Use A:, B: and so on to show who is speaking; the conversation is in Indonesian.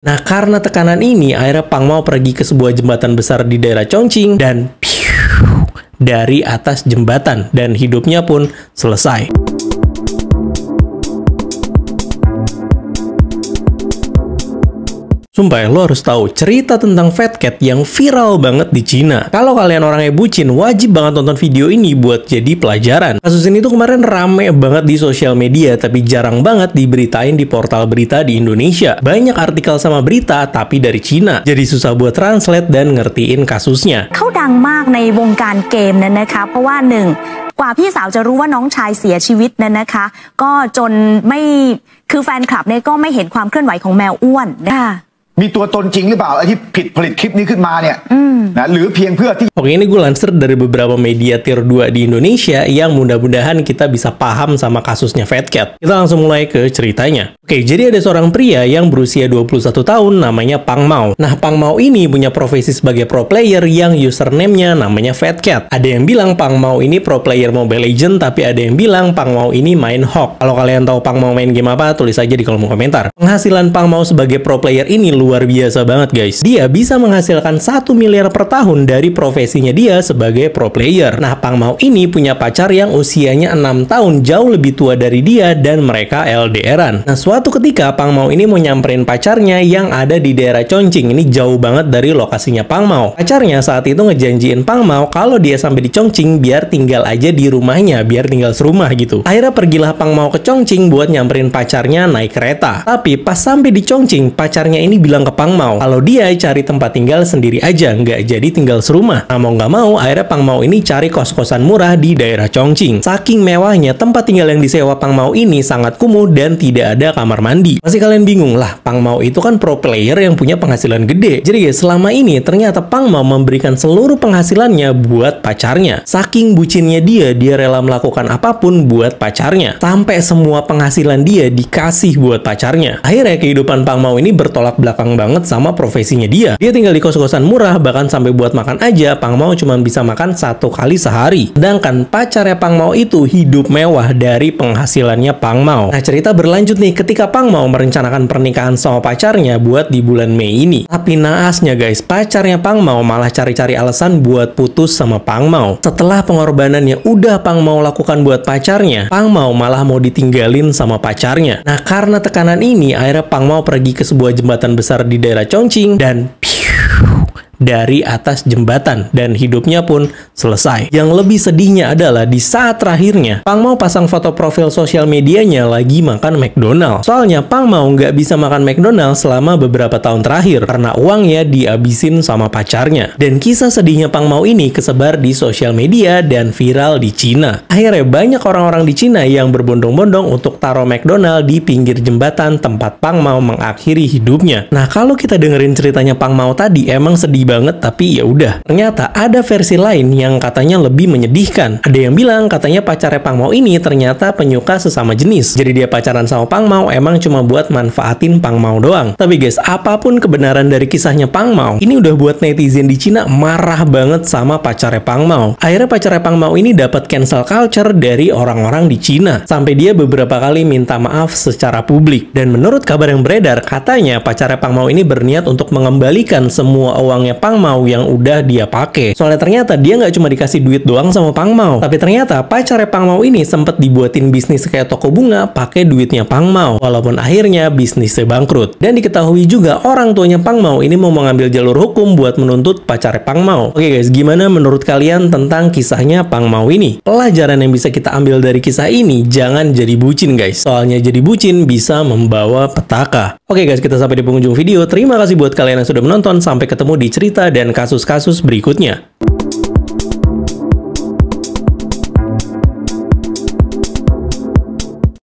A: Nah, karena tekanan ini, akhirnya Pang Mao pergi ke sebuah jembatan besar di daerah Chongqing dan dari atas jembatan, dan hidupnya pun selesai. Sumpah ya, lo harus tahu cerita tentang Fat Cat yang viral banget di Cina. Kalau kalian orangnya bucin, wajib banget nonton video ini buat jadi pelajaran. Kasus ini tuh kemarin rame banget di sosial media, tapi jarang banget diberitain di portal berita di Indonesia. Banyak artikel sama berita, tapi dari Cina. Jadi susah buat translate dan ngertiin kasusnya.
B: เขาดังมากในวงการเกมนั้นนะคะเพราะว่าหนึ่งกว่าพี่สาวจะรู้ว่าน้องชายเสียชีวิตนั้นนะคะก็จนไม่คือแฟนคลับเนี่ยก็ไม่เห็นความเคลื่อนไหวของแมวอ้วนนะคะ
C: มีตัวตนจริงหรือเปล่าไอ้ที่ผิดผลิตคลิปนี้ขึ้นมาเนี่ยนะหรือเพียงเพื่อที่
A: Oke, ini gue lansir dari beberapa media tier 2 di Indonesia yang mudah-mudahan kita bisa paham sama kasusnya Fat Cat. Kita langsung mulai ke ceritanya. Oke, jadi ada seorang pria yang berusia 21 tahun namanya Pang Mao. Nah, Pang Mao ini punya profesi sebagai pro player yang username-nya namanya Fat Cat. Ada yang bilang Pang Mao ini pro player Mobile Legends, tapi ada yang bilang Pang Mao ini main Hawk. Kalau kalian tahu Pang Mao main game apa, tulis aja di kolom komentar. Penghasilan Pang Mao sebagai pro player ini luar biasa banget, guys. Dia bisa menghasilkan 1 miliar per tahun dari profesinya dia sebagai pro player. Nah, Pang Mao ini punya pacar yang usianya 6 tahun, jauh lebih tua dari dia, dan mereka LDR-an. Nah, suatu ketika Pang Mao ini mau nyamperin pacarnya yang ada di daerah Chongqing. Ini jauh banget dari lokasinya Pang Mao. Pacarnya saat itu ngejanjiin Pang Mao kalau dia sampai di Chongqing biar tinggal aja di rumahnya, biar tinggal serumah gitu. Akhirnya pergilah Pang Mao ke Chongqing buat nyamperin pacarnya naik kereta. Tapi pas sampai di Chongqing, pacarnya ini bilang ke Pang Mao kalau dia cari tempat tinggal sendiri aja, nggak jadi tinggal serumah. Nah, mau nggak mau, akhirnya Pang Mao ini cari kos-kosan murah di daerah Chongqing. Saking mewahnya, tempat tinggal yang disewa Pang Mao ini sangat kumuh dan tidak ada kamar mandi. Masih kalian bingung lah, Pang Mao itu kan pro player yang punya penghasilan gede. Jadi guys, selama ini ternyata Pang Mao memberikan seluruh penghasilannya buat pacarnya. Saking bucinnya dia rela melakukan apapun buat pacarnya. Sampai semua penghasilan dia dikasih buat pacarnya. Akhirnya kehidupan Pang Mao ini bertolak belakang banget sama profesinya dia. Dia tinggal di kos-kosan murah, bahkan sampai buat makan aja Pang Mao cuma bisa makan 1 kali sehari. Sedangkan pacarnya Pang Mao itu hidup mewah dari penghasilannya Pang Mao. Nah, cerita berlanjut nih ketika Pang Mao merencanakan pernikahan sama pacarnya buat di bulan Mei ini. Tapi naasnya guys, pacarnya Pang Mao malah cari-cari alasan buat putus sama Pang Mao. Setelah pengorbanan yang udah Pang Mao lakukan buat pacarnya, Pang Mao malah mau ditinggalin sama pacarnya. Nah, karena tekanan ini, akhirnya Pang Mao pergi ke sebuah jembatan besar di daerah Chongqing dan dari atas jembatan, dan hidupnya pun selesai. Yang lebih sedihnya adalah di saat terakhirnya Pang Mao pasang foto profil sosial medianya lagi makan McDonald. Soalnya Pang Mao nggak bisa makan McDonald selama beberapa tahun terakhir karena uangnya dihabisin sama pacarnya. Dan kisah sedihnya Pang Mao ini kesebar di sosial media dan viral di Cina. Akhirnya banyak orang-orang di Cina yang berbondong-bondong untuk taruh McDonald di pinggir jembatan tempat Pang Mao mengakhiri hidupnya. Nah, kalau kita dengerin ceritanya Pang Mao tadi emang sedih banget, tapi ya udah. Ternyata ada versi lain yang katanya lebih menyedihkan. Ada yang bilang katanya pacarnya Pang Mao ini ternyata penyuka sesama jenis. Jadi dia pacaran sama Pang Mao emang cuma buat manfaatin Pang Mao doang. Tapi guys, apapun kebenaran dari kisahnya Pang Mao, ini udah buat netizen di Cina marah banget sama pacarnya Pang Mao. Akhirnya pacarnya Pang Mao ini dapat cancel culture dari orang-orang di Cina. Sampai dia beberapa kali minta maaf secara publik. Dan menurut kabar yang beredar, katanya pacarnya Pang Mao ini berniat untuk mengembalikan semua uangnya Pang Mao yang udah dia pakai. Soalnya ternyata dia nggak cuma dikasih duit doang sama Pang Mao, tapi ternyata pacarnya Pang Mao ini sempet dibuatin bisnis kayak toko bunga pakai duitnya Pang Mao. Walaupun akhirnya bisnisnya bangkrut. Dan diketahui juga orang tuanya Pang Mao ini mau mengambil jalur hukum buat menuntut pacarnya Pang Mao. Oke guys, gimana menurut kalian tentang kisahnya Pang Mao ini? Pelajaran yang bisa kita ambil dari kisah ini, jangan jadi bucin guys. Soalnya jadi bucin bisa membawa petaka. Oke guys, kita sampai di penghujung video. Terima kasih buat kalian yang sudah menonton. Sampai ketemu di cerita dan kasus-kasus berikutnya.